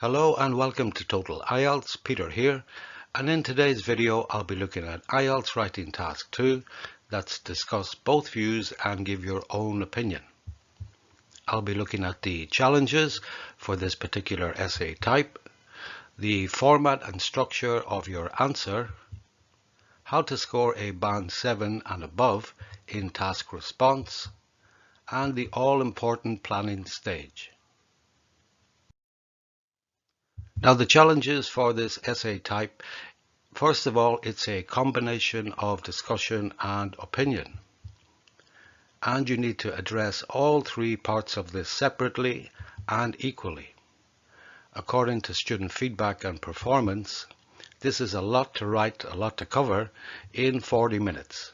Hello and welcome to Total IELTS. Peter here, and in today's video I'll be looking at IELTS Writing Task 2. That's discuss both views and give your own opinion. I'll be looking at the challenges for this particular essay type, the format and structure of your answer, how to score a band 7 and above in task response, and the all-important planning stage. Now the challenges for this essay type, first of all, it's a combination of discussion and opinion. And you need to address all three parts of this separately and equally. According to student feedback and performance, this is a lot to write, a lot to cover in 40 minutes.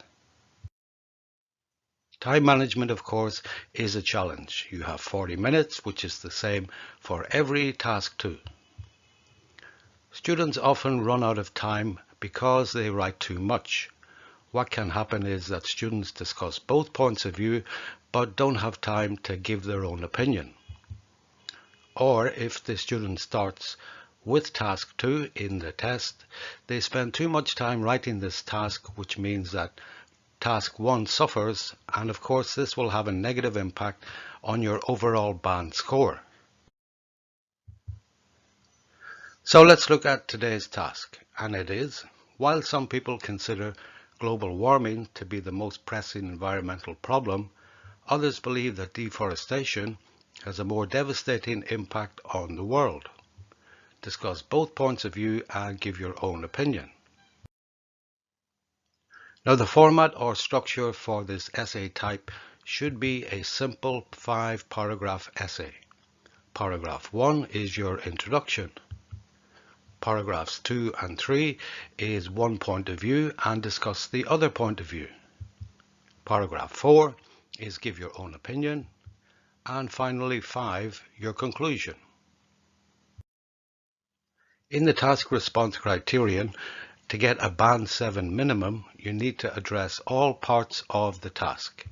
Time management, of course, is a challenge. You have 40 minutes, which is the same for every task too. Students often run out of time because they write too much. What can happen is that students discuss both points of view but don't have time to give their own opinion. Or if the student starts with task 2 in the test, they spend too much time writing this task, which means that task 1 suffers, and of course this will have a negative impact on your overall band score. So let's look at today's task, and it is, while some people consider global warming to be the most pressing environmental problem, others believe that deforestation has a more devastating impact on the world. Discuss both points of view and give your own opinion. Now the format or structure for this essay type should be a simple 5-paragraph essay. Paragraph 1 is your introduction. Paragraphs 2 and 3 is one point of view and discuss the other point of view. Paragraph 4 is give your own opinion. And finally 5, your conclusion. In the task response criterion, to get a band 7 minimum, you need to address all parts of the task.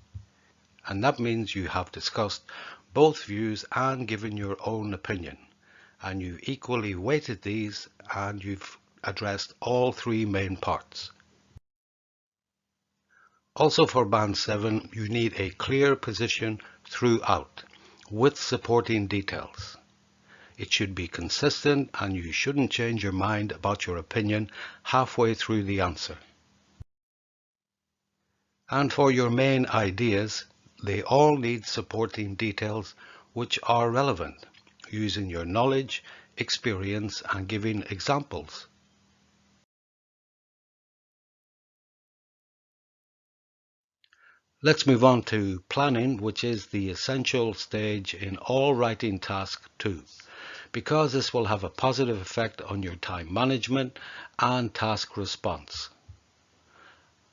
And that means you have discussed both views and given your own opinion. And you've equally weighted these and you've addressed all three main parts. Also for band 7, you need a clear position throughout with supporting details. It should be consistent and you shouldn't change your mind about your opinion halfway through the answer. And for your main ideas, they all need supporting details which are relevant, using your knowledge, experience and giving examples. Let's move on to planning, which is the essential stage in all writing task 2, because this will have a positive effect on your time management and task response.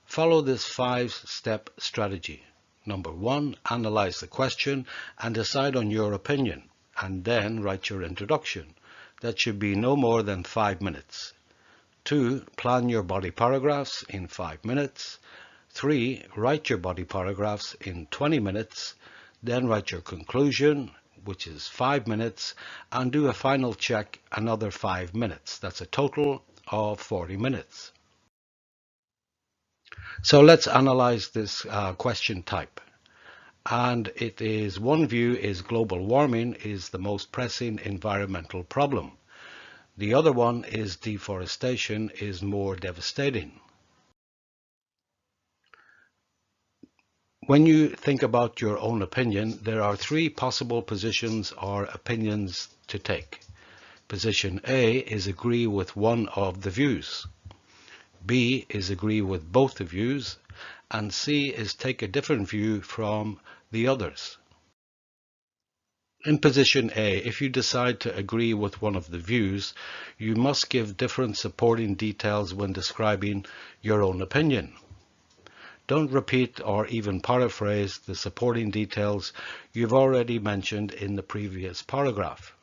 Follow this 5-step strategy. Number 1, analyze the question and decide on your opinion, and then write your introduction. That should be no more than 5 minutes. 2, plan your body paragraphs in 5 minutes. 3, write your body paragraphs in 20 minutes. Then write your conclusion, which is 5 minutes, and do a final check, another 5 minutes. That's a total of 40 minutes. So let's analyze this question type. And it is, one view is global warming is the most pressing environmental problem. The other one is deforestation is more devastating. When you think about your own opinion, there are 3 possible positions or opinions to take. Position A is agree with one of the views. B is agree with both the views. And C is take a different view from the others. In position A, if you decide to agree with one of the views, you must give different supporting details when describing your own opinion. Don't repeat or even paraphrase the supporting details you've already mentioned in the previous paragraph.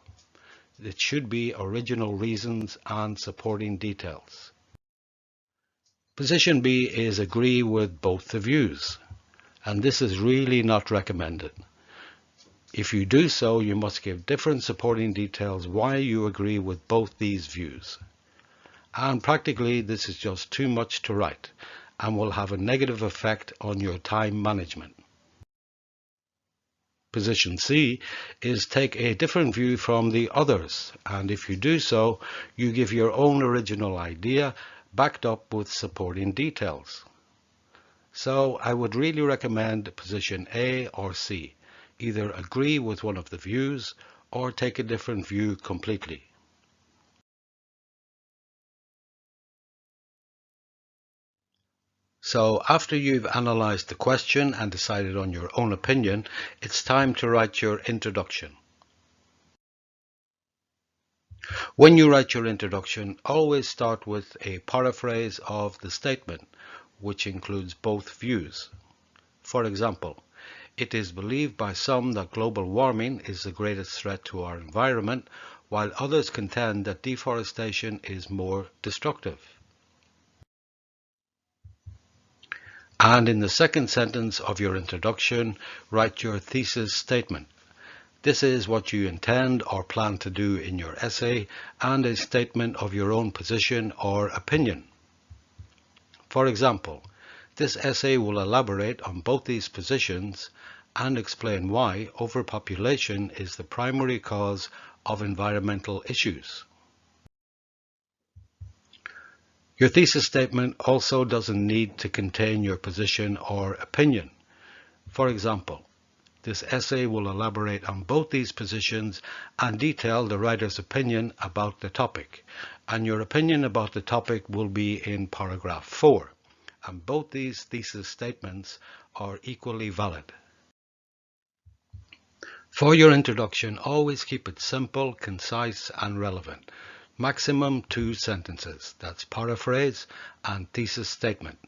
It should be original reasons and supporting details. Position B is agree with both the views, and this is really not recommended. If you do so, you must give different supporting details why you agree with both these views. And practically, this is just too much to write and will have a negative effect on your time management. Position C is take a different view from the others, and if you do so, you give your own original idea backed up with supporting details. So I would really recommend position A or C. Either agree with one of the views or take a different view completely. So after you've analyzed the question and decided on your own opinion, it's time to write your introduction. When you write your introduction, always start with a paraphrase of the statement, which includes both views. For example, it is believed by some that global warming is the greatest threat to our environment, while others contend that deforestation is more destructive. And in the second sentence of your introduction, write your thesis statement. This is what you intend or plan to do in your essay and a statement of your own position or opinion. For example, this essay will elaborate on both these positions and explain why overpopulation is the primary cause of environmental issues. Your thesis statement also doesn't need to contain your position or opinion. For example, this essay will elaborate on both these positions and detail the writer's opinion about the topic, and your opinion about the topic will be in paragraph 4, and both these thesis statements are equally valid. For your introduction, always keep it simple, concise, and relevant. Maximum 2 sentences, that's paraphrase and thesis statement.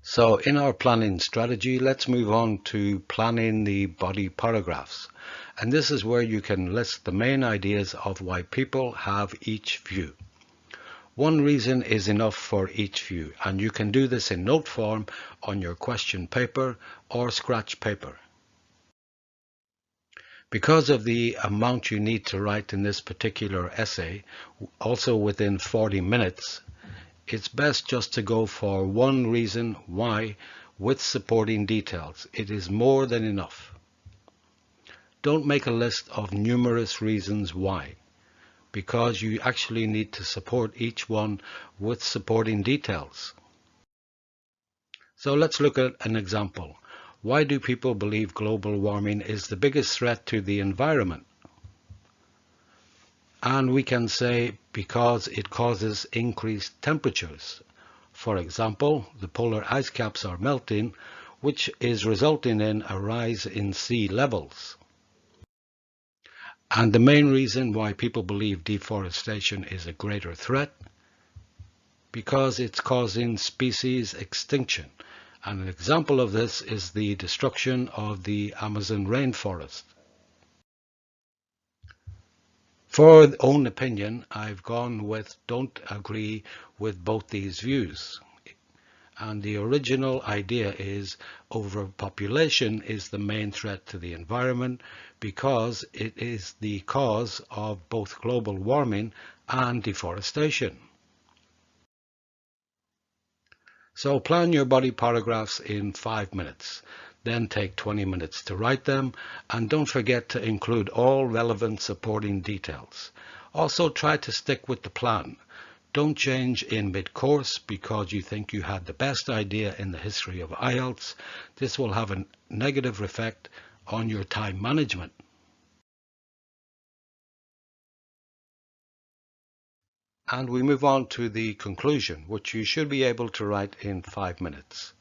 So in our planning strategy, let's move on to planning the body paragraphs. And this is where you can list the main ideas of why people have each view. One reason is enough for each view, and you can do this in note form on your question paper or scratch paper. Because of the amount you need to write in this particular essay, also within 40 minutes, it's best just to go for one reason why with supporting details. It is more than enough. Don't make a list of numerous reasons why, because you actually need to support each one with supporting details. So let's look at an example. Why do people believe global warming is the biggest threat to the environment? And we can say because it causes increased temperatures. For example, the polar ice caps are melting, which is resulting in a rise in sea levels. And the main reason why people believe deforestation is a greater threat, because it's causing species extinction. And an example of this is the destruction of the Amazon rainforest. For own opinion, I've gone with don't agree with both these views. And the original idea is overpopulation is the main threat to the environment because it is the cause of both global warming and deforestation. So plan your body paragraphs in 5 minutes. Then take 20 minutes to write them, and don't forget to include all relevant supporting details. Also try to stick with the plan. Don't change in mid-course because you think you had the best idea in the history of IELTS. This will have a negative effect on your time management. And we move on to the conclusion, which you should be able to write in 5 minutes.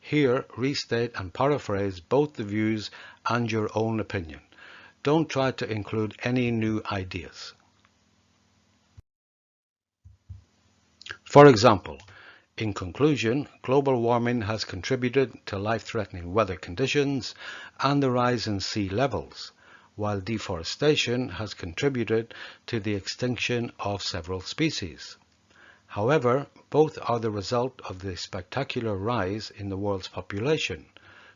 Here, restate and paraphrase both the views and your own opinion. Don't try to include any new ideas. For example, in conclusion, global warming has contributed to life-threatening weather conditions and the rise in sea levels, while deforestation has contributed to the extinction of several species. However, both are the result of the spectacular rise in the world's population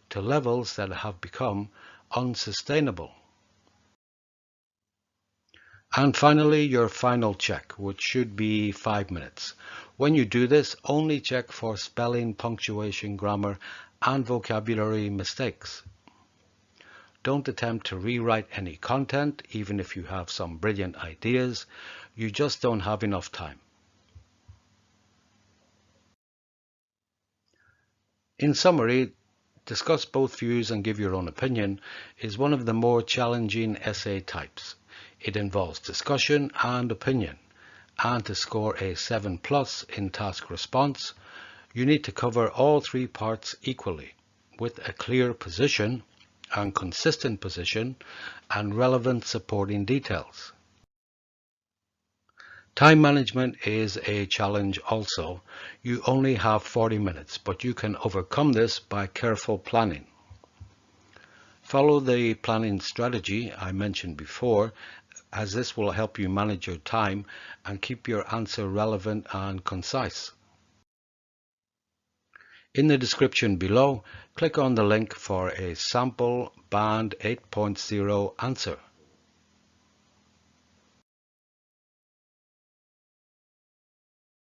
to levels that have become unsustainable. And finally, your final check, which should be 5 minutes. When you do this, only check for spelling, punctuation, grammar, and vocabulary mistakes. Don't attempt to rewrite any content, even if you have some brilliant ideas. You just don't have enough time. In summary, discuss both views and give your own opinion is one of the more challenging essay types. It involves discussion and opinion, and to score a 7+ in task response, you need to cover all three parts equally, with a clear position and consistent position and relevant supporting details. Time management is a challenge also. You only have 40 minutes, but you can overcome this by careful planning. Follow the planning strategy I mentioned before, as this will help you manage your time and keep your answer relevant and concise. In the description below, click on the link for a sample Band 8.0 answer.